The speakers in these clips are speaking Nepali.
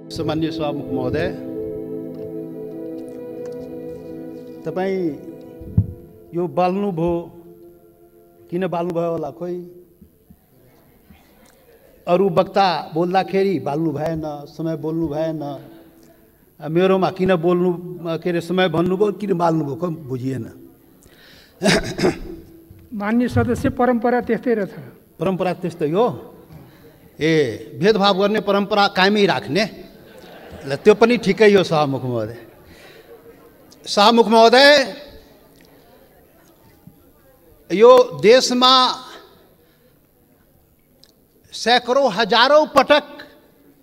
सामान्य सभामुख महोदय, तपाईँ यो बाल्नुभयो, किन बाल्नुभयो होला? खोइ अरू वक्ता बोल्दाखेरि बाल्नु भएन, समय बोल्नु भएन, मेरोमा किन बोल्नु के अरे समय भन्नुभयो, किन बाल्नुभयो, खोइ बुझिएन। मान्य सदस्य, परम्परा त्यस्तै रहेछ। परम्परा त्यस्तै हो। ए, भेदभाव गर्ने परम्परा कायमै राख्ने, त्यो पनि ठिकै हो। सभामुख महोदय, सभामुख महोदय, यो देशमा सैकड़ों हजारौं पटक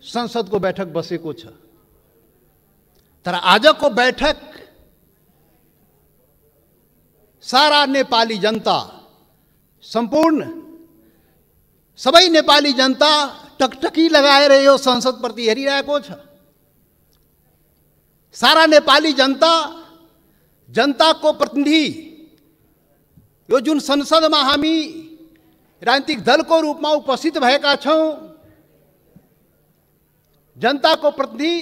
संसदको बैठक बसेको छ, तर आजको बैठक सारा नेपाली जनता, सम्पूर्ण सबै नेपाली जनता टकटकी लगाएर यो संसदप्रति हेरिरहेको छ। सारा नेपाली जनता, जनताको प्रतिनिधि, यो जुन संसदमा हामी राजनीतिक दलको रूपमा उपस्थित भएका छौं, जनताको प्रतिनिधि,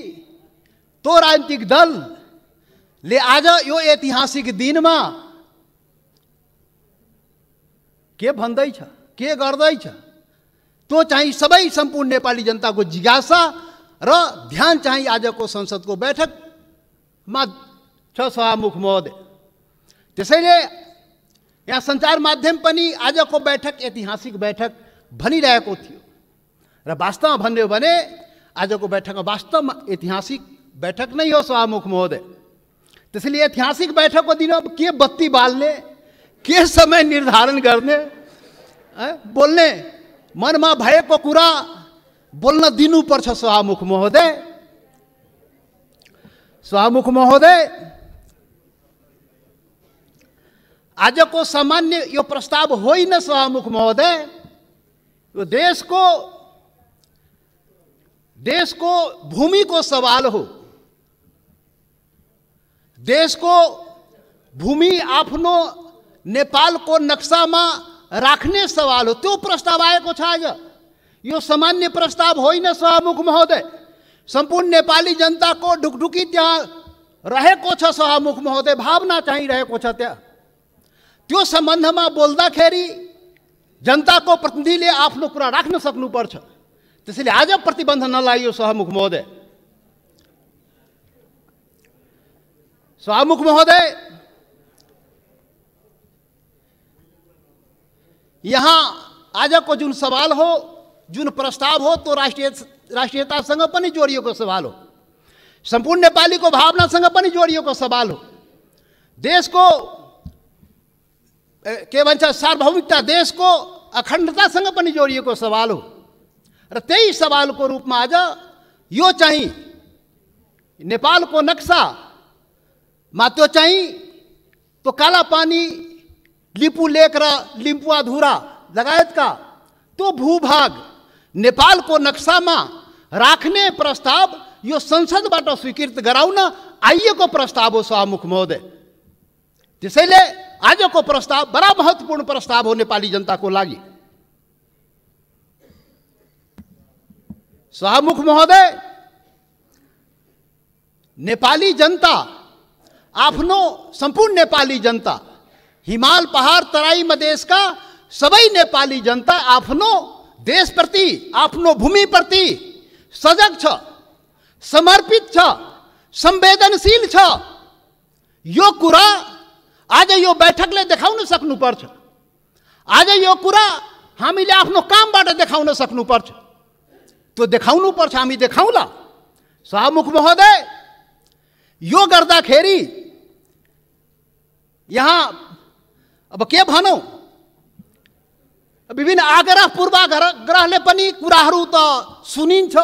तो राजनीतिक दलले आज यो ऐतिहासिक दिनमा के भन्दैछ, के गर्दैछ, त्यो चाहिँ सबै सम्पूर्ण नेपाली जनताको जिज्ञासा र ध्यान चाहिँ आजको संसदको बैठकमा छ। सभामुख महोदय, त्यसैले यहाँ सञ्चार माध्यम पनि आजको बैठक ऐतिहासिक बैठक भनिरहेको थियो र वास्तवमा भन्यो भने आजको बैठक वास्तवमा ऐतिहासिक बैठक नै हो। सभामुख महोदय, त्यसैले ऐतिहासिक बैठकको दिन अब के बत्ती बाल्ने, के समय निर्धारण गर्ने, बोल्ने मनमा भएको कुरा बोल्न दिनुपर्छ। सभामुख महोदय, सभामुख महोदय, आजको सामान्य यो प्रस्ताव होइन। सभामुख महोदय, यो देशको भूमिको सवाल हो। देशको भूमि आफ्नो नेपालको नक्सामा राख्ने सवाल हो, त्यो प्रस्ताव आएको छ आज। यो सामान्य प्रस्ताव होइन। सभामुख महोदय, सम्पूर्ण नेपाली जनताको ढुकढुकी त्यहाँ रहेको छ। सभामुख महोदय, भावना चाहिँ रहेको छ त्यहाँ। त्यो सम्बन्धमा बोल्दाखेरि जनताको प्रतिनिधिले आफ्नो कुरा राख्न सक्नुपर्छ। त्यसैले आज प्रतिबन्ध नलागियो। सभामुख महोदय, सभामुख महोदय, यहाँ आजको जुन सवाल हो, जुन प्रस्ताव हो, तो राष्ट्रियतासँग पनि जोडिएको सवाल हो, सम्पूर्ण नेपालीको भावनासँग पनि जोडिएको सवाल हो, देशको के भन्छ सार्वभौमिकता, देशको अखण्डतासँग पनि जोडिएको सवाल हो। र त्यही सवालको रूपमा आज यो चाहिँ नेपालको नक्सामा त्यो चाहिँ तो कालापानी, लिपु लेक र लिम्पुवाधुरा लगायतका त्यो भूभाग नेपालको नक्सामा राख्ने प्रस्ताव यो संसदबाट स्वीकृत गराउन आइएको प्रस्ताव हो। सभामुख महोदय, त्यसैले आजको प्रस्ताव बडा महत्त्वपूर्ण प्रस्ताव हो नेपाली जनताको लागि। सभामुख महोदय, नेपाली जनता, आफ्नो सम्पूर्ण नेपाली जनता, हिमाल पहाड तराई मधेसका सबै नेपाली जनता आफ्नो देशप्रति, आफ्नो भूमिप्रति सजग छ, समर्पित छ, संवेदनशील छ। यो कुरा आज यो बैठकले देखाउन सक्नुपर्छ। आज यो कुरा हामीले आफ्नो कामबाट देखाउन सक्नुपर्छ। त्यो देखाउनुपर्छ, हामी देखाउला। सभामुख महोदय, यो गर्दाखेरि यहाँ अब के भनौँ, विभिन्न आग्रह पूर्वाग्रहले पनि कुराहरू त सुनिन्छ।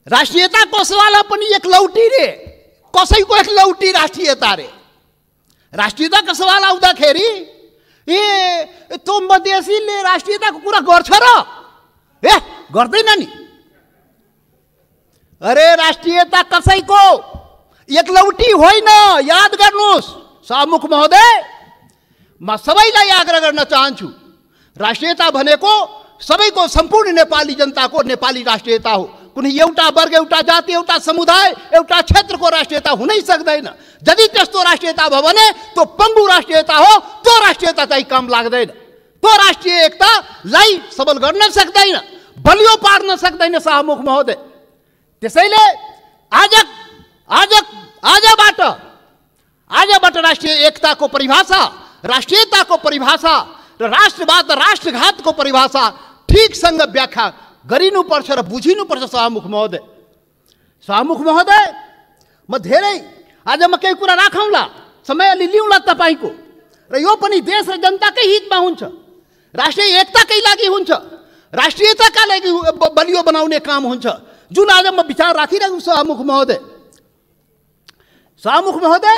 राष्ट्रियताको सवाल पनि एक लौटी रे, कसैको एक लौटी राष्ट्रियता रे। राष्ट्रियताको सवाल आउँदाखेरि ए त्यो मधेसीले राष्ट्रियताको कुरा गर्छ र? ए, गर्दैन नि। अरे, राष्ट्रियता कसैको एक लौटी होइन, याद गर्नुहोस्। सभामुख महोदय, म सबैलाई आग्रह गर्न चाहन्छु, राष्ट्रियता भनेको सबैको सम्पूर्ण नेपाली जनताको नेपाली राष्ट्रियता हो, कुनै एउटा वर्ग, एउटा जाति, एउटा समुदाय, एउटा क्षेत्रको राष्ट्रियता हुनै सक्दैन। यदि त्यस्तो राष्ट्रियता भयो भने त्यो पङ्गु राष्ट्रियता हो। त्यो राष्ट्रियता चाहिँ काम लाग्दैन। त्यो राष्ट्रिय एकतालाई सबल गर्न सक्दैन, बलियो पार्न सक्दैन शाहमुख महोदय। त्यसैले आजबाट राष्ट्रिय एकताको परिभाषा, राष्ट्रियताको परिभाषा र राष्ट्रवाद राष्ट्रघातको परिभाषा ठिकसँग व्याख्या गरिनुपर्छ र बुझिनुपर्छ शाहमुख महोदय। शाहमुख महोदय, म धेरै आज म केही कुरा राखौँला, समय अलि लिउँला तपाईँको, र यो पनि देश र जनताकै हितमा हुन्छ, राष्ट्रिय एकताकै लागि हुन्छ, राष्ट्रियताका लागि बलियो बनाउने काम हुन्छ, जुन आज म विचार राखिरहेको छु शाहमुख महोदय। शाहमुख महोदय,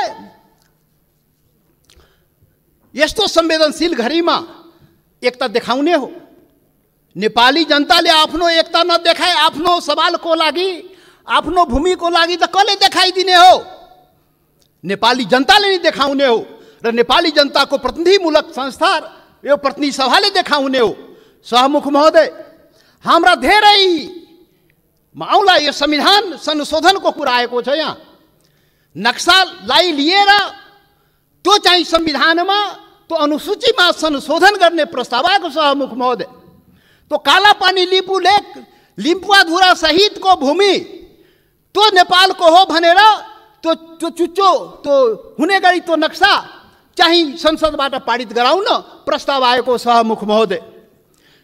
यस्तो संवेदनशील घडीमा एकता देखाउने हो। नेपाली जनताले आफ्नो एकता नदेखाए आफ्नो सवालको लागि, आफ्नो भूमिको लागि त कसले देखाइदिने हो? नेपाली जनताले नै देखाउने हो र नेपाली जनताको प्रतिनिधिमूलक संस्था, यो प्रतिनिधि सभाले देखाउने हो। शाहमुख महोदय, हाम्रा धेरै आउला यो संविधान संशोधनको कुरा आएको छ। यहाँ नक्सालाई लिएर त्यो चाहिँ संविधानमा, त्यो अनुसूचीमा संशोधन गर्ने प्रस्ताव आएको शाहमुख महोदय। त्यो कालापानी लिपु लेक, लिम्पुवाधुरा सहितको भूमि त्यो नेपालको हो भनेर त्यो चुच्चो त्यो हुने गरी त्यो नक्सा चाहिँ संसदबाट पारित गराउन प्रस्ताव आएको शाहमुख महोदय।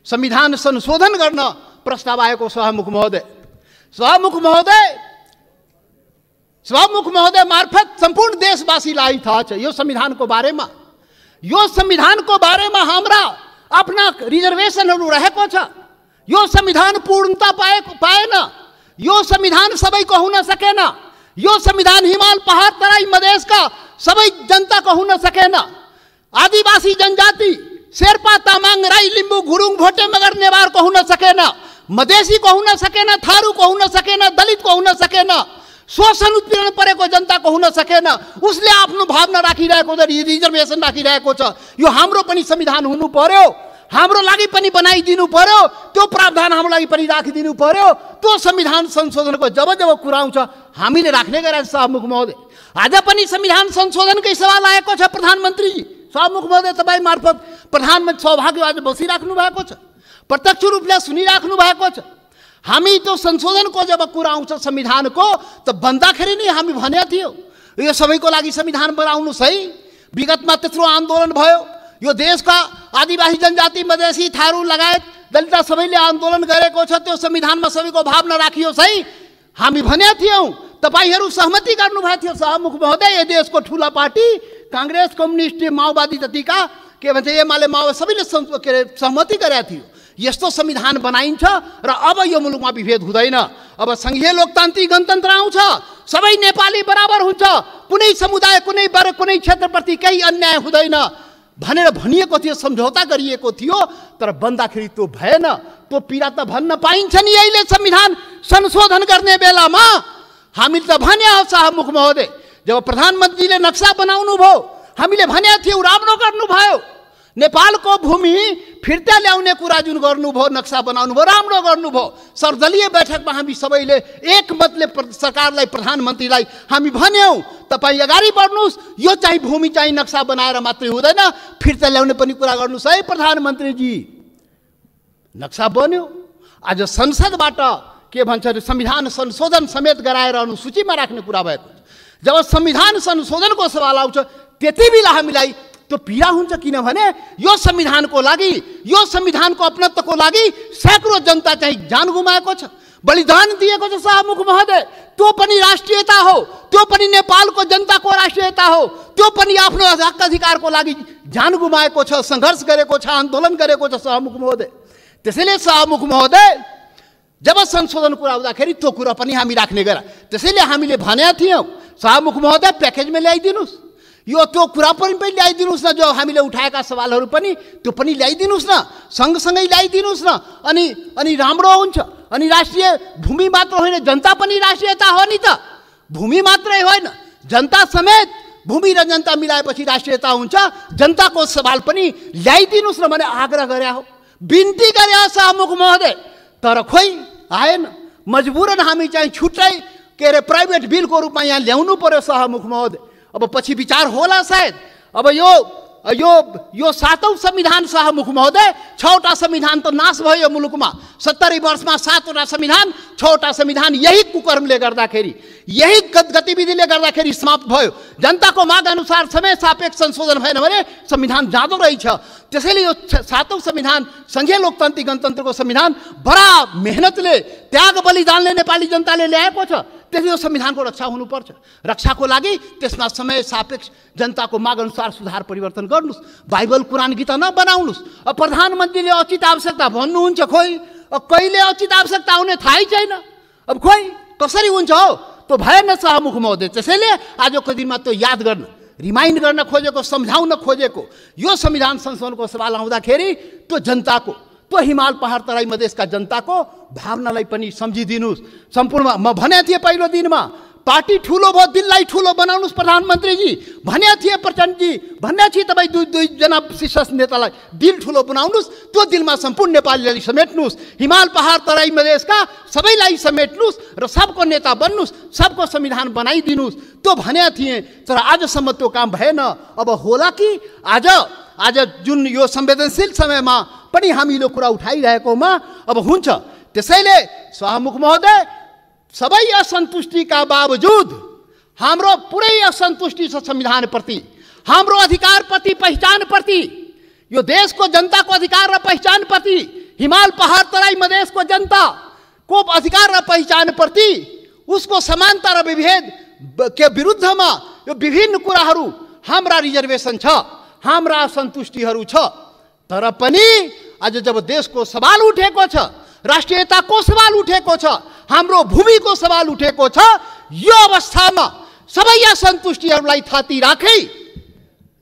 संविधान संशोधन गर्न प्रस्ताव आएको शाहमुख महोदय। शाहमुख महोदय मार्फत सम्पूर्ण देशवासीलाई थाहा छ यो संविधानको बारेमा। यो संविधानको बारेमा हाम्रा आफ्ना रिजर्भेसनहरू रहेको छ। यो संविधान पूर्णता पाएन। यो संविधान सबैको हुन सकेन। यो संविधान हिमाल, पहाड, तराई, मधेसका सबै जनताको हुन सकेन। आदिवासी जनजाति शेर्पा, तामाङ, राई, लिम्बू, गुरुङ, भोटे, मगर, नेवारको हुन सकेन। मधेसीको हुन सकेन, थारूको हुन सकेन, दलितको हुन सकेन, शोषण उत्पीडन परेको जनताको हुन सकेन। उसले आफ्नो भावना राखिरहेको छ, रिजर्भेसन राखिरहेको छ। यो हाम्रो पनि संविधान हुनु पर्यो, हाम्रो लागि पनि बनाइदिनु पर्यो, त्यो प्रावधान हाम्रो लागि पनि राखिदिनु पर्यो। त्यो संविधान संशोधनको जब कुरा आउँछ हामीले राख्ने गरेका शाहमुख महोदय। आज पनि संविधान संशोधनकै सवाल आएको छ प्रधानमन्त्रीजी। शाहमुख महोदय, तपाईँ मार्फत प्रधानमन्त्री सौभाग्य आज बसिराख्नु भएको छ, प्रत्यक्ष रूपले सुनिराख्नु भएको छ। हामी त्यो संशोधनको जब कुरा आउँछ संविधानको, त भन्दाखेरि नै हामी भनेको थियो यो सबैको लागि संविधान बनाउनुहोस् है। विगतमा त्यत्रो आन्दोलन भयो, यो देशका आदिवासी जनजाति, मधेसी, थारू लगायत दलित सबैले आन्दोलन गरेको छ। त्यो संविधानमा सबैको भावना राखियोस् है हामी भनेका थियौँ। तपाईँहरू सहमति गर्नुभएको थियो शाहमुख महोदय। यो देशको ठुला पार्टी काङ्ग्रेस, कम्युनिस्ट, माओवादी जतिका के भन्छ एमाले, माओवादी सबैले सहमति गरेका थियो। यस्तो संविधान बनाइन्छ र अब यो मुलुकमा विभेद हुँदैन। अब संघीय लोकतान्त्रिक गणतन्त्र आउँछ, सबै नेपाली बराबर हुन्छ, कुनै समुदाय, कुनै वर्ग, कुनै क्षेत्रप्रति केही अन्याय हुँदैन भनेर भनिएको थियो, सम्झौता गरिएको थियो। तर बन्दाखेरि त्यो भएन। त्यो पीडा त भन्न पाइन्छ नि अहिले संविधान संशोधन गर्ने बेलामा। हामीले त भने हो शाहमुख महोदय, जब प्रधानमन्त्रीले नक्सा बनाउनु भयो हामीले भनेको थियौँ राम्रो गर्नुभयो। नेपालको भूमि फिर्ता ल्याउने कुरा जुन गर्नुभयो, नक्सा बनाउनु भयो, राम्रो गर्नुभयो। सर्वदलीय बैठकमा हामी सबैले एकमतले सरकारलाई, प्रधानमन्त्रीलाई हामी भन्यौँ तपाईँ अगाडि बढ्नुहोस्, यो चाहिँ भूमि चाहिँ नक्सा बनाएर मात्रै हुँदैन, फिर्ता ल्याउने पनि कुरा गर्नुहोस् है प्रधानमन्त्रीजी। नक्सा बन्यो। आज संसदबाट के भन्छ अरे संविधान संशोधन समेत गराएर अनुसूचीमा राख्ने कुरा भएको छ। जब संविधान संशोधनको सवाल आउँछ त्यति बेला हामीलाई त्यो पीडा हुन्छ, किनभने यो संविधानको लागि, यो संविधानको अपनत्वको लागि सैकड़ों जनता चाहिँ जान गुमाएको छ, बलिदान दिएको छ शाहमुख महोदय। त्यो पनि राष्ट्रियता हो, त्यो पनि नेपालको जनताको राष्ट्रियता हो, त्यो पनि आफ्नो हक अधिकारको लागि जान गुमाएको छ, सङ्घर्ष गरेको छ, आन्दोलन गरेको छ शाहमुख महोदय। त्यसैले शाहमुख महोदय जब संशोधन कुरा आउँदाखेरि त्यो कुरा पनि हामी राख्ने गरा। त्यसैले हामीले भनेका थियौँ शाहमुख महोदय प्याकेजमा ल्याइदिनुहोस्, यो त्यो कुरा पनि ल्याइदिनुहोस् न, जो हामीले उठाएका सवालहरू पनि त्यो पनि ल्याइदिनुहोस् न, सँगसँगै ल्याइदिनुहोस् न। अनि राम्रो हुन्छ। अनि राष्ट्रिय भूमि मात्र होइन, जनता पनि राष्ट्रियता हो नि त। भूमि मात्रै होइन, जनता समेत, भूमि र जनता मिलाएपछि राष्ट्रियता हुन्छ। जनताको सवाल पनि ल्याइदिनुहोस् न भने आग्रह गरे हो, बिन्ती गरे हो शाहमुख महोदय। तर खोइ आएन। मजबुरन हामी चाहिँ छुट्टै के अरे प्राइभेट बिलको रूपमा यहाँ ल्याउनु पर्यो सभामुख महोदय। अब पछि विचार होला सायद। अब यो 7औं संविधान सभामुख महोदय, 6वटा संविधान त नाश भयो मुलुकमा। 70 वर्षमा 7वटा संविधान, 6वटा संविधान यही कुकर्मले गर्दाखेरि, यही गतिविधिले गर्दाखेरि समाप्त भयो। जनताको माग अनुसार समय सापेक्ष संशोधन भएन भने संविधान जाँदो रहेछ। त्यसैले यो 7औं संविधान, संघीय लोकतान्त्रिक गणतन्त्रको संविधान बडा मेहनतले, त्याग बलिदानले नेपाली जनताले ल्याएको छ। त्यसले यो संविधानको रक्षा हुनुपर्छ। रक्षाको लागि त्यसमा समय सापेक्ष जनताको माग अनुसार सुधार परिवर्तन गर्नुस्। बाइबल कुरान गीता नबनाउनुस्। अब प्रधानमन्त्रीले उचित आवश्यकता भन्नुहुन्छ, खोइ कहिले उचित आवश्यकता आउने थाहै छैन। अब खोइ कसरी हुन्छ हो, त्यो भएन सभामुख महोदय। त्यसैले आजको दिनमा त्यो याद गर्न, रिमाइन्ड गर्न खोजेको, सम्झाउन खोजेको यो संविधान संशोधनको सवाल आउँदाखेरि त्यो जनताको, त्यो हिमाल पहाड तराई मधेसका जनताको भावनालाई पनि सम्झिदिनुहोस्। सम्पूर्ण म भने थिएँ पहिलो दिनमा, पार्टी ठुलो भयो, दिललाई ठुलो बनाउनुहोस् प्रधानमन्त्रीजी भने थिए, प्रचण्डजी भन्ने थिए। तपाईँ दुईजना शीर्ष नेतालाई दिल ठुलो बनाउनुहोस्, त्यो दिलमा सम्पूर्ण नेपालीलाई समेट्नुहोस्, हिमाल पहाड तराई मधेसका सबैलाई समेट्नुहोस् र सबको नेता बन्नुहोस्, सबको संविधान बनाइदिनुहोस्, त्यो भने थिएँ। तर आजसम्म त्यो काम भएन। अब होला कि आज जुन यो संवेदनशील समयमा पनि हामीले कुरा उठाइरहेकोमा अब हुन्छ। त्यसैले सभामुख महोदय, सबै असन्तुष्टिका बावजुद हाम्रो पुरै असन्तुष्टि छ संविधानप्रति, हाम्रो अधिकारप्रति, पहिचानप्रति, यो देशको जनताको अधिकार र पहिचानप्रति, हिमाल पहाड तराई मधेसको जनताको अधिकार र पहिचानप्रति, उसको समानता र विभेद के विरुद्धमा यो विभिन्न कुराहरू, हाम्रा रिजर्भेसन छ, हाम्रा असन्तुष्टिहरू छ। तर पनि आज जब देशको सवाल उठेको छ, राष्ट्रियताको सवाल उठेको छ, हाम्रो भूमिको सवाल उठेको छ, यो अवस्थामा सबै असन्तुष्टिहरूलाई थाती राखी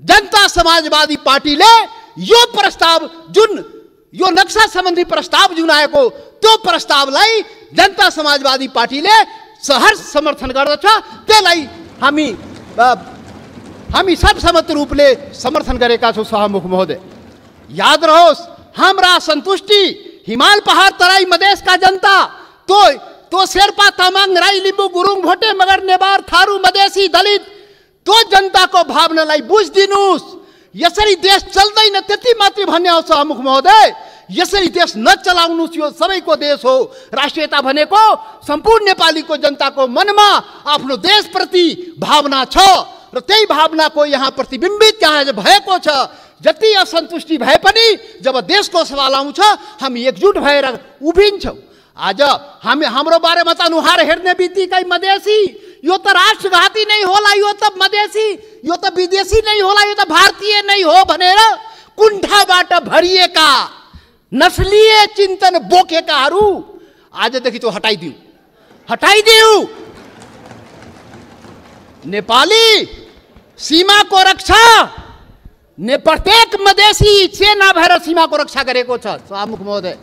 जनता समाजवादी पार्टीले यो प्रस्ताव, जुन यो नक्सा सम्बन्धी प्रस्ताव जुन आएको, त्यो प्रस्तावलाई जनता समाजवादी पार्टीले सहर्ष समर्थन गर्दछ। त्यसलाई हामी सर्वसम्मत रूपले समर्थन गरेका छौँ सभामुख महोदय। याद रहोस्, हाम्रा असन्तुष्टि हिमाल पहाड तराई मधेसका जनता, तो शेर्पा तामाङ राई लिम्बू गुरुङ भोटे मगर नेवार थारू मधेसी दलित, तो जनताको भावनालाई बुझिदिनुहोस्। यसरी देश चल्दैन त्यति मात्रै भन्ने हो सभामुख महोदय। यसरी देश नचलाउनुहोस्, यो सबैको देश हो। राष्ट्रियता भनेको सम्पूर्ण नेपालीको जनताको मनमा आफ्नो देशप्रति भावना छ र त्यही भावनाको यहाँ प्रतिबिम्बित यहाँ भएको छ। जति असन्तुष्टि भए पनि जब देशको सवाल आउँछ हामी एकजुट भएर उभिन्छौँ। आज हाम्रो बारेमा त अनुहार हेर्ने बित्तिकै मधेसी, यो त राष्ट्रघाती नै होला, यो त मधेसी, यो त विदेशी नै होला, यो त भारतीय नै हो भनेर कुण्ठाबाट भरिएका नस्लीय चिन्तन बोकेकाहरू आजदेखि त्यो हटाइदिऊ। नेपाली सीमाको रक्षा प्रत्येक मधेसी सेना भएर सीमाको रक्षा गरेको छ सभामुख महोदय।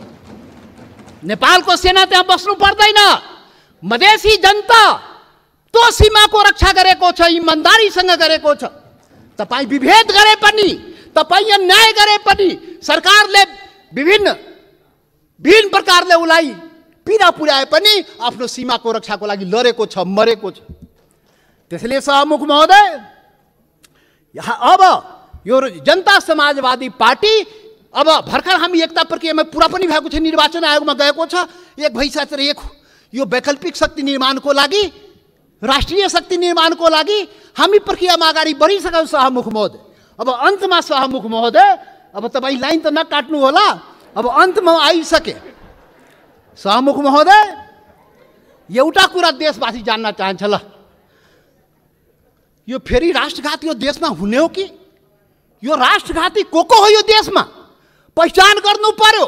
नेपालको सेना त्यहाँ बस्नु पर्दैन। मधेसी जनता त्यो सीमाको रक्षा गरेको छ, इमानदारीसँग गरेको छ। तपाईँ विभेद गरे पनि, तपाईँ अन्याय गरे पनि, सरकारले विभिन्न प्रकारले उसलाई पीडा पुर्याए पनि आफ्नो सीमाको रक्षाको लागि लडेको छ, मरेको छ। त्यसैले सभामुख महोदय, अब यो जनता समाजवादी पार्टी अब भर्खर हामी एकता प्रक्रियामा पुरा पनि भएको छ, निर्वाचन आयोगमा गएको छ, एक भइसकेको छ। यो वैकल्पिक शक्ति निर्माणको लागि, राष्ट्रिय शक्ति निर्माणको लागि हामी प्रक्रियामा अगाडि बढिसक्यौँ सभामुख महोदय। अब अन्तमा सभामुख महोदय, अब तपाईँ लाइन त नकाट्नु होला, अब अन्तमा आइसके। सभामुख महोदय, एउटा कुरा देशवासी जान्न चाहन्छ, ल यो फेरि राष्ट्रघात यो देशमा हुने हो कि? यो राष्ट्रघाती को हो यो देशमा? पहिचान गर्नु पर्यो।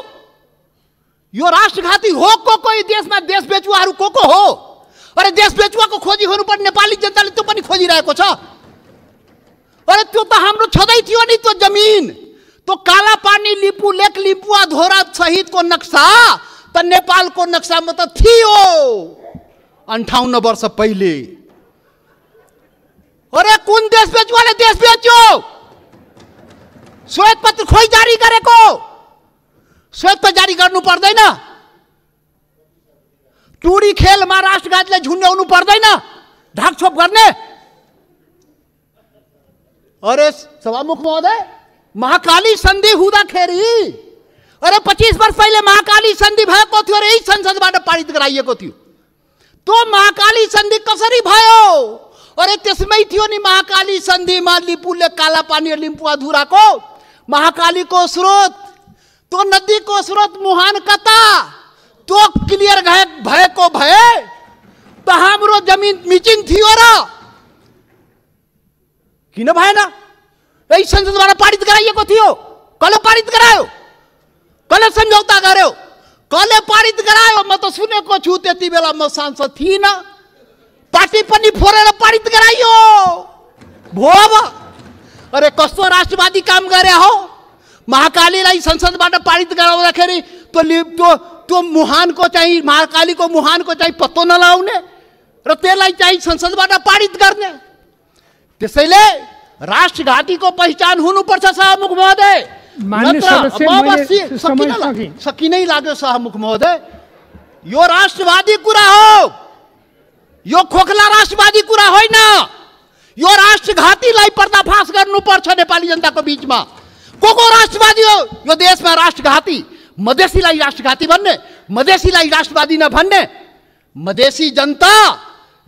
यो राष्ट्रघाती हो को यो देशमा? देश बेचुवाहरू को हो? अरे देश बेचुवाको खोजी हुनुपर्ने नेपाली जनताले त्यो पनि खोजिरहेको छ। अरे त्यो त हाम्रो छँदै थियो नि, त्यो जमिन, त्यो काला पानी लिपु लेक लिपुवा धोरा सहितको नक्सा त नेपालको नक्सामा त थियो 58 वर्ष पहिले। अरे कुन देश बेचुवाले देश बेच्यो? श्वेत पत्र खोइ जारी गरेको? श्वेत पत्र जारी गर्नु पर्दैन? टुरी खेलमा राष्ट्रघातीलाई झुन्ड्याउनु पर्दैन, ढाकछोप गर्ने। अरे सभामुख महोदय, महाकाली सन्धि हुँदाखेरि, अरे 25 वर्ष पहिले महाकाली सन्धि भएको थियो र यही संसदबाट पारित गराइएको थियो। त्यो महाकाली सन्धि कसरी भयो? अरे त्यसमै थियो नि महाकाली सन्धिमा लिपुले काला पानी लिम्पुवाधुराको महाकालीको स्रोत, त्यो नदीको स्रोत मुहान कता, त्यो क्लियर भएको भए त हाम्रो जमिन मिचिन थियो र किन भएन? यही संसदबाट पारित गराइएको थियो। कसले पारित गरायो? कसले सम्झौता गर्यो? कसले पारित गरायो? म त सुनेको छु, त्यति बेला म सांसद थिइनँ। पार्टी पनि फोरेर पारित गराइयो भो। अरे कस्तो राष्ट्रवादी काम गरे हो? महाकालीलाई संसदबाट पारित गराउँदाखेरि त्यो मुहानको चाहिँ, महाकालीको मुहानको चाहिँ पत्तो नलाउने र त्यसलाई चाहिँ संसदबाट पारित गर्ने। त्यसैले राष्ट्रघातीको पहिचान हुनुपर्छ सभामुख महोदय। सकिनै लाग्यो सभामुख महोदय। यो राष्ट्रवादी कुरा हो, यो खोखला राष्ट्रवादी कुरा होइन। यो राष्ट्रघातीलाई पर्दाफास गर्नुपर्छ नेपाली जनताको बीचमा। को राष्ट्रवादी हो यो देशमा? राष्ट्रघाती, मधेसीलाई राष्ट्रघाती भन्ने, मधेसीलाई राष्ट्रवादी नभन्ने। मधेसी जनता,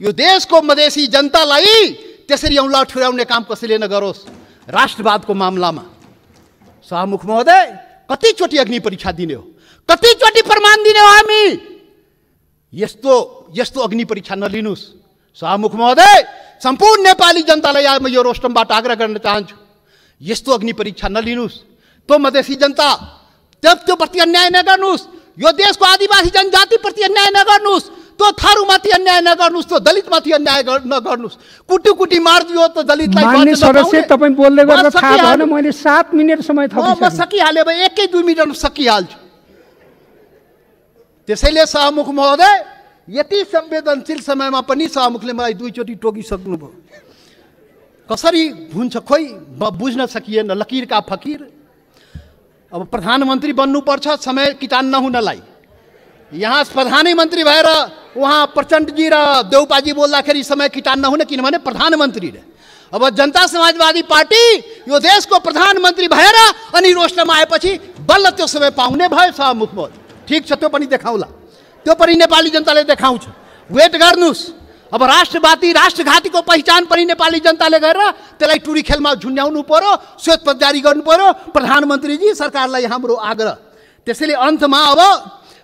यो देशको मधेसी जनतालाई त्यसरी औँला ठुर्याउने काम कसैले नगरोस् राष्ट्रवादको मामलामा। सभामुख महोदय, कतिचोटि अग्नि परीक्षा दिने हो, कतिचोटि प्रमाण दिने हो हामी? यस्तो अग्नि परीक्षा नलिनुस् सभामुख महोदय। सम्पूर्ण नेपाली जनतालाई म यो रोस्टमबाट आग्रह गर्न चाहन्छु, यस्तो अग्नि परीक्षा नलिनुस्। त्यो मधेसी जनता त्यो प्रति अन्याय नगर्नुस्, यो देशको आदिवासी जनजातिप्रति अन्याय नगर्नुस्, त्यो थारूमाथि अन्याय नगर्नुस्, त्यो दलितमाथि अन्याय नगर्नुस्। कुटी मारिदियो त दलितलाई। मान्य सदस्य, तपाईँ बोल्दै गर्दा थाहा भएन, मैले 7 मिनेट समय थपिसकेँ। म सकिहालेँ, 1-2 मिनट सकिहाल्छु। त्यसैले सभामुख महोदय, यति संवेदनशील समयमा पनि सभामुखले मलाई 2 चोटि टोकिसक्नुभयो। कसरी हुन्छ खोइ बुझ्न सकिएन। लकीर का फकीर। अब प्रधानमन्त्री बन्नुपर्छ समय किटान नहुनलाई। यहाँ प्रधानमन्त्री भएर उहाँ प्रचण्डजी र देउपाजी बोल्दाखेरि समय किटान नहुने, किनभने प्रधानमन्त्री रे। अब जनता समाजवादी पार्टी यो देशको प्रधानमन्त्री भएर अनि रोस्टरमा आएपछि बल्ल त्यो समय पाउने भयो सभामुख महोदय। ठिक छ, त्यो पनि देखाउला, त्यो पनि नेपाली जनताले देखाउँछ। वेट गर्नुस्। अब राष्ट्रघातीको पहिचान पनि नेपाली जनताले गरेर त्यसलाई टुरी खेलमा झुन्ड्याउनु पर्यो, श्वेतपत्र जारी गर्नु पर्यो। प्रधानमन्त्रीजी, सरकारलाई हाम्रो आग्रह। त्यसैले अन्तमा अब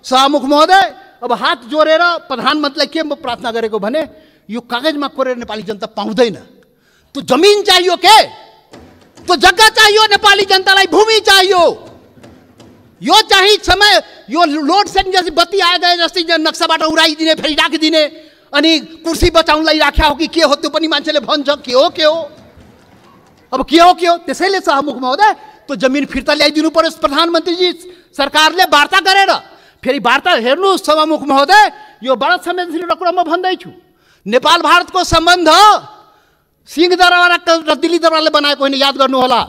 सभामुख महोदय, अब हात जोडेर प्रधानमन्त्रीलाई के म प्रार्थना गरेको भने, यो कागजमा कोरेर नेपाली जनता पाउँदैन। त्यो जमिन चाहियो के? त्यो जग्गा चाहियो नेपाली जनतालाई, भूमि चाहियो। यो चाहिँ समय, यो लोड सेडिङ जस्तै बत्ती आए गए जस्तै नक्साबाट उडाइदिने, फेरि राखिदिने, अनि कुर्सी बचाउनलाई राख्या हो कि के हो त्यो पनि मान्छेले भन्छ। के हो अब के हो? त्यसैले सभामुख महोदय, त्यो जमिन फिर्ता ल्याइदिनु पर्यो। प्रधानमन्त्रीजी सरकारले वार्ता गरेर, फेरि वार्ता हेर्नुहोस् सभामुख महोदय, यो बडा संवेदनशील कुरा म भन्दैछु। नेपाल भारतको सम्बन्ध सिंहदरबार र दिल्ली दरबारले बनाएको होइन, याद गर्नुहोला।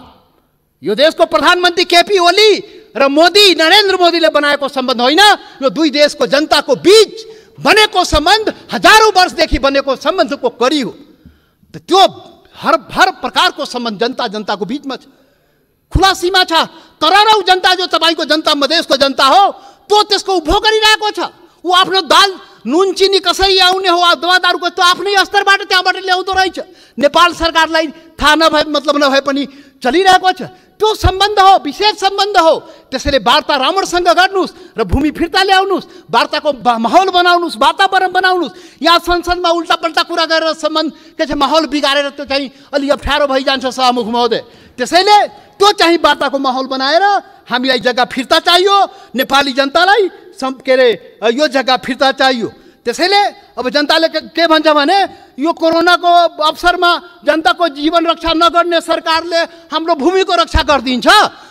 यो देशको प्रधानमन्त्री केपी ओली र मोदी, नरेन्द्र मोदीले बनाएको सम्बन्ध होइन। यो दुई देशको जनताको बीच बनेको सम्बन्ध, हजारौं वर्षदेखि बनेको सम्बन्धको कडी हो। त्यो हर प्रकारको सम्बन्ध जनताको बीचमा छ, खुला सीमा छ। करोडौं जनता जो तपाईको जनता, मधेसको जनता हो, त्यो त्यसको उपभोग गरिरहेको छ। ऊ आफ्नो दाल नुन चिनी कसरी आउने हो, दवा दारूको त्यो आफ्नै स्तरबाट त्यहाँबाट ल्याउँदो रहेछ। नेपाल सरकारलाई थाहा नभए मतलब नभए पनि चलिरहेको छ। त्यो सम्बन्ध हो, विशेष सम्बन्ध हो। त्यसैले वार्ता राम्रोसँग गर्नुस् र भूमि फिर्ता ल्याउनुस्, वार्ताको माहौल बनाउनुस्, वातावरण बनाउनुस्। यहाँ संसदमा उल्टापल्टा कुरा गरेर सम्बन्ध के छ माहौल बिगारेर त्यो चाहिँ अलि अप्ठ्यारो भइजान्छ सभामुख महोदय। त्यसैले त्यो चाहिँ वार्ताको माहौल बनाएर हामीलाई जग्गा फिर्ता चाहियो, नेपाली जनतालाई के अरे यो जग्गा फिर्ता चाहियो। त्यसैले अब जनताले के भन्छ भने, यो कोरोनाको अवसरमा जनताको जीवन रक्षा नगर्ने सरकारले हाम्रो भूमिको रक्षा गरिदिन्छ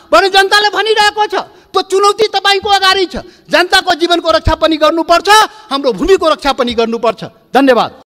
भने जनताले भनिरहेको छ। त्यो चुनौती तपाईको अगाडि छ। जनताको जीवनको रक्षा पनि गर्नुपर्छ, हाम्रो भूमिको रक्षा पनि गर्नुपर्छ। धन्यवाद।